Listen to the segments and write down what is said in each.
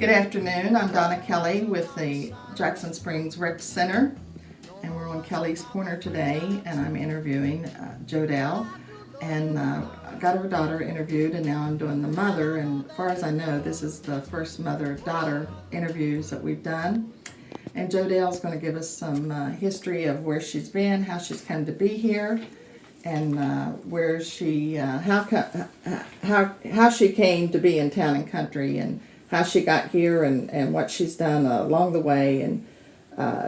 Good afternoon. I'm Donna Kelly with the Jackson Springs Rec Center, and we're on Kelly's Corner today, and I'm interviewing Jodell, and I got her daughter interviewed, and now I'm doing the mother, and as far as I know, this is the first mother-daughter interviews that we've done. And Jodell's going to give us some history of where she's been, how she's come to be here, and where she, how she came to be in town and country, and how she got here, and what she's done along the way. And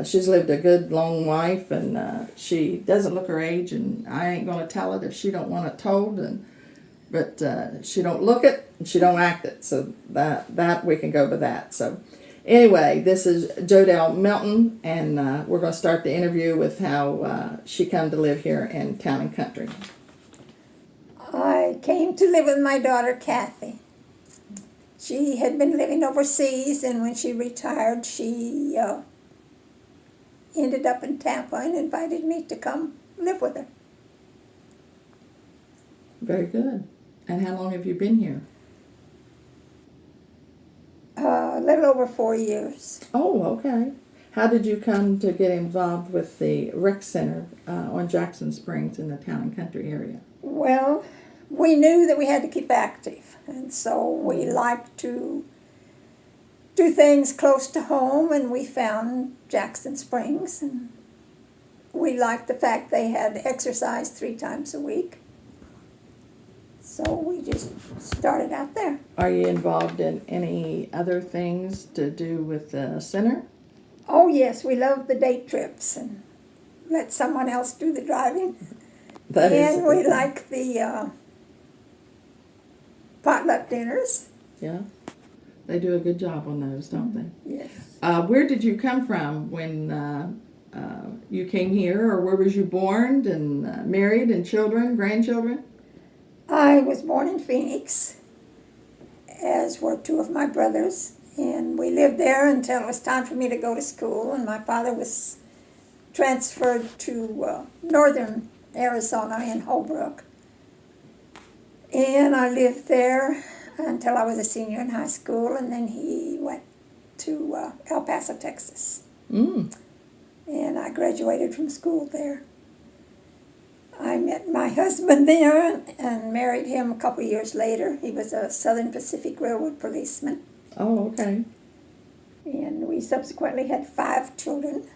she's lived a good long life, and she doesn't look her age, and I ain't gonna tell it if she don't want it told. But she don't look it, and she don't act it. So that we can go with that. So anyway, this is Jodell Melton, and we're gonna start the interview with how she come to live here in town and country. I came to live with my daughter, Kathy. She had been living overseas, and when she retired, she ended up in Tampa and invited me to come live with her. Very good. And how long have you been here? A little over 4 years. Oh, okay. How did you come to get involved with the rec center on Jackson Springs in the town and country area? Well, we knew that we had to keep active, and so we liked to do things close to home, and we found Jackson Springs, and we liked the fact they had exercise 3 times a week. So we just started out there. Are you involved in any other things to do with the center? Oh yes, we love the day trips and let someone else do the driving. And we like the potluck dinners. Yeah, they do a good job on those, don't they? Yes. Where did you come from when you came here, or where was you born and married and children, grandchildren? I was born in Phoenix, as were 2 of my brothers, and we lived there until it was time for me to go to school, and my father was transferred to northern Arizona in Holbrook. And I lived there until I was a senior in high school, and then he went to El Paso, Texas. Mm. And I graduated from school there. I met my husband there and married him a couple years later. He was a Southern Pacific Railroad policeman. Oh, okay. And we subsequently had 5 children.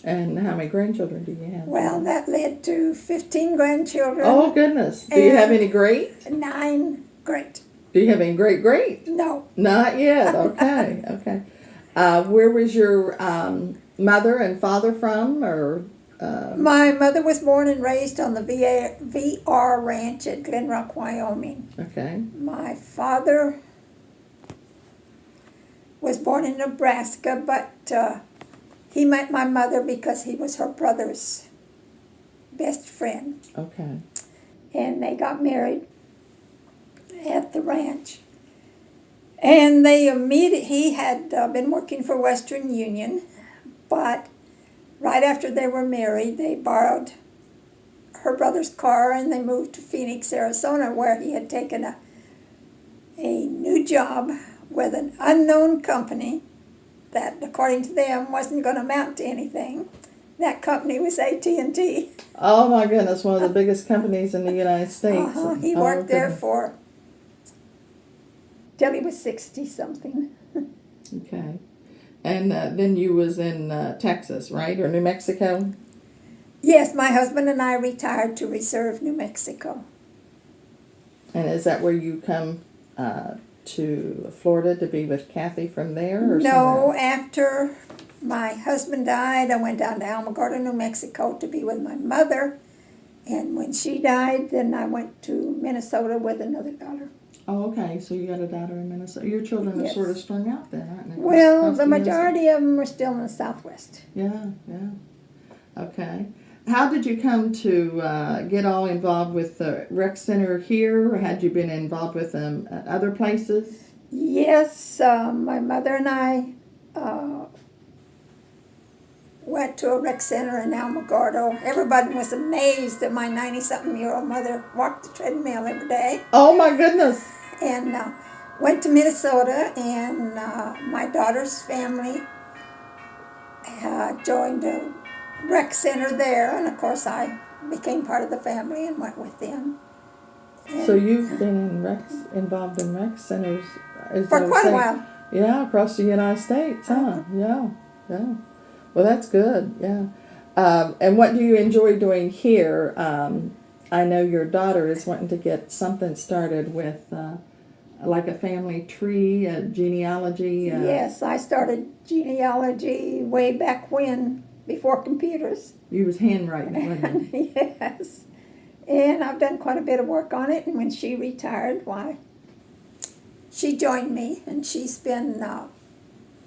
And how many grandchildren do you have? Well, that led to 15 grandchildren. Oh, goodness. Do you have any great? 9 great. Do you have any great? No. Not yet. Okay, okay. Where was your mother and father from, or? My mother was born and raised on the VR Ranch at Glen Rock, Wyoming. Okay. My father was born in Nebraska, but he met my mother because he was her brother's best friend. Okay. And they got married at the ranch. And he had been working for Western Union, but right after they were married, they borrowed her brother's car and they moved to Phoenix, Arizona, where he had taken a new job with an unknown company that, according to them, wasn't going to amount to anything. That company was AT&T. Oh, my goodness, one of the biggest companies in the United States. He worked there till he was 60-something. Okay. And then you was in Texas, right, or New Mexico? Yes, my husband and I retired to Reserve, New Mexico. And is that where you come to Florida to be with Kathy from there? Or No, after my husband died, I went down to Alamogordo, New Mexico to be with my mother. And when she died, then I went to Minnesota with another daughter. Oh, okay. So you got a daughter in Minnesota. Your children are sort of strung out then, aren't they? Well, the majority of them are still in the Southwest. Yeah, yeah. Okay. How did you come to get all involved with the rec center here, or had you been involved with them at other places? Yes, my mother and I went to a rec center in Alamogordo. Everybody was amazed that my 90-something-year-old mother walked the treadmill every day. Oh, my goodness. And went to Minnesota, and my daughter's family joined a rec center there, and of course I became part of the family and went with them. So you've been involved in rec centers as I For was quite a saying, while. yeah, across the United States, huh? Yeah, yeah. Well, that's good. Yeah. And what do you enjoy doing here? I know your daughter is wanting to get something started with, like a family tree, a genealogy. Yes, I started genealogy way back when, before computers. You was handwriting it, wasn't you? Yes. And I've done quite a bit of work on it, and when she retired, why, she joined me, and she's been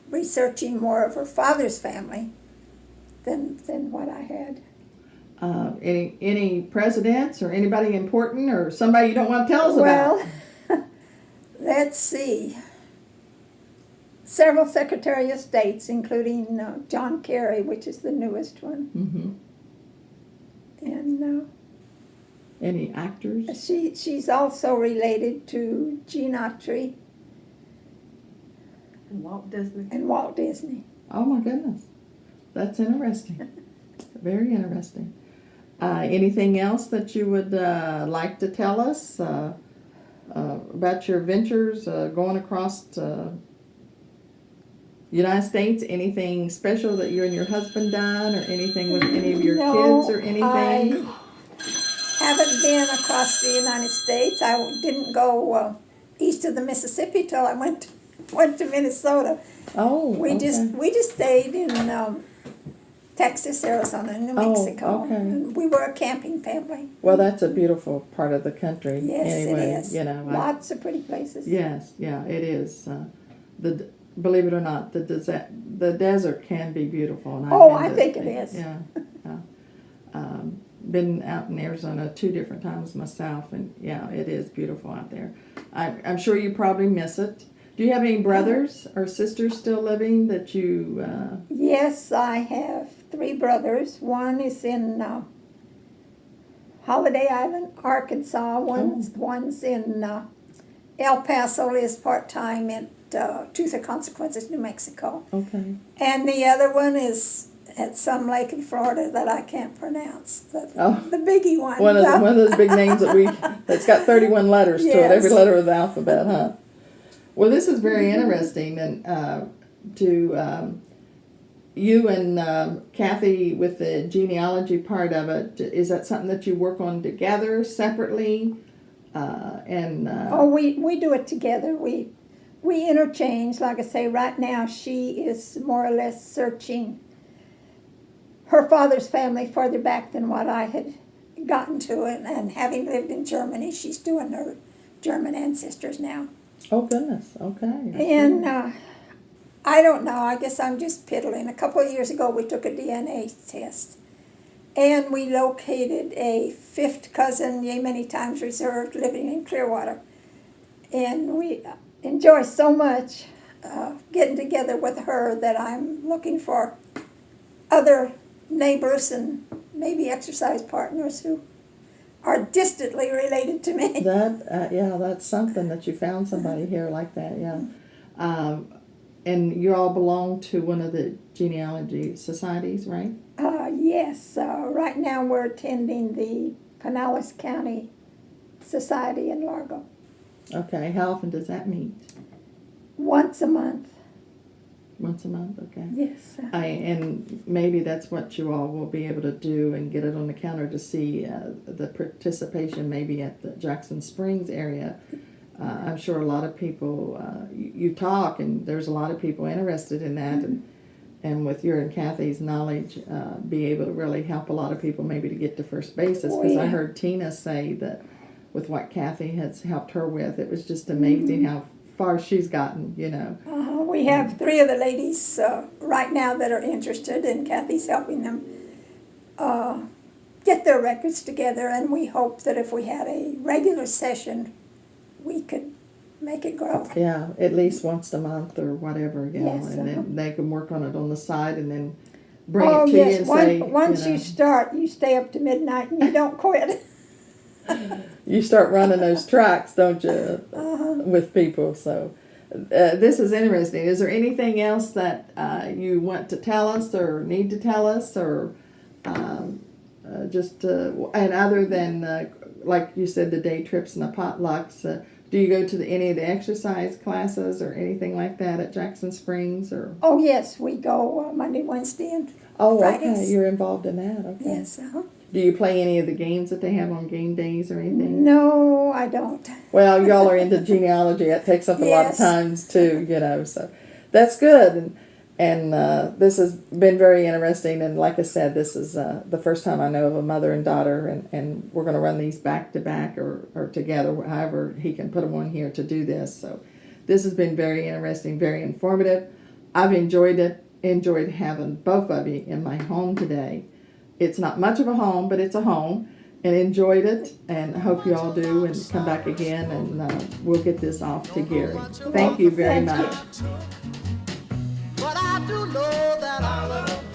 researching more of her father's family than what I had. Any presidents or anybody important or somebody you don't want to tell us about? Well, let's see. Several Secretary of States, including John Kerry, which is the newest one. Mm-hmm. And Any actors? she's also related to Gene Autry And Walt Disney. and Walt Disney. Oh my goodness, that's interesting. Very interesting. Anything else that you would like to tell us about your ventures going across United States? Anything special that you and your husband done, or anything with any of your No, kids, or anything? I haven't been across the United States. I didn't go east of the Mississippi till I went to Minnesota. Oh, We okay. just stayed in Texas, Arizona, and New Mexico. Okay. And we were a camping family. Well, that's a beautiful part of the country. Yes, anyway, it is. You know, Lots of pretty places. yes, yeah, it is. Believe it or not, the desert can be beautiful. And Oh, I've been I to- think it is. Yeah, yeah. Been out in Arizona 2 different times myself, and yeah, it is beautiful out there. I'm sure you probably miss it. Do you have any brothers or sisters still living that you? Yes, I have 3 brothers. One is in Holiday Island, Arkansas. One's in El Paso, lives part-time at Truth or Consequences, New Mexico. Okay. And the other one is at some lake in Florida that I can't pronounce. The biggie one. One of those big names that's got 31 letters to it, Yes. every letter of the alphabet, huh? Well, this is very interesting, and you and Kathy with the genealogy part of it. Is that something that you work on together, separately? We do it together. We interchange. Like I say, right now she is more or less searching her father's family further back than what I had gotten to it. And having lived in Germany, she's doing her German ancestors now. Oh goodness, okay. And I don't know. I guess I'm just piddling. A couple of years ago, we took a DNA test. And we located a 5th cousin, yea, many times reserved, living in Clearwater. And we enjoy so much getting together with her that I'm looking for other neighbors and maybe exercise partners who are distantly related to me. That's something that you found somebody here like that, yeah. And you all belong to one of the genealogy societies, right? Yes. Right now we're attending the Pinellas County Society in Largo. Okay, how often does that meet? Once a month. Once a month, okay. Yes. And maybe that's what you all will be able to do and get it on the counter to see the participation maybe at the Jackson Springs area. I'm sure a lot of people, you talk, and there's a lot of people interested in that, and with your and Kathy's knowledge, be able to really help a lot of people maybe to get to first basis. Because I heard Tina say that with what Kathy has helped her with, it was just amazing how far she's gotten, you know. We have 3 of the ladies right now that are interested, and Kathy's helping them get their records together, and we hope that if we had a regular session, we could make it grow. Yeah, at least once a month or whatever, you know, Yes, and then they can work on it on the side and then bring it to yes. you and say, Once you know. you start, you stay up to midnight and you don't quit. you start running those tracks, don't you, with people? So this is interesting. Is there anything else that you want to tell us or need to tell us, or and other than like you said, the day trips and the potlucks? Do you go to any of the exercise classes or anything like that at Jackson Springs? Or Oh, yes, we go Monday, Wednesday, and okay, Fridays. you're involved in that. Okay. Yes. Do you play any of the games that they have on game days or anything? No, I don't. Well, y'all are into genealogy. It takes up a lot of Yes. times too, so that's good. And this has been very interesting. And like I said, this is the first time I know of a mother and daughter, and we're going to run these back to back or together, however he can put them on here to do this. So this has been very interesting, very informative. I've enjoyed it, enjoyed having both of you in my home today. It's not much of a home, but it's a home, and enjoyed it, and hope you all do, and come back again, and we'll get this off to Gary. Thank you very Thank you. much. But I do know that I love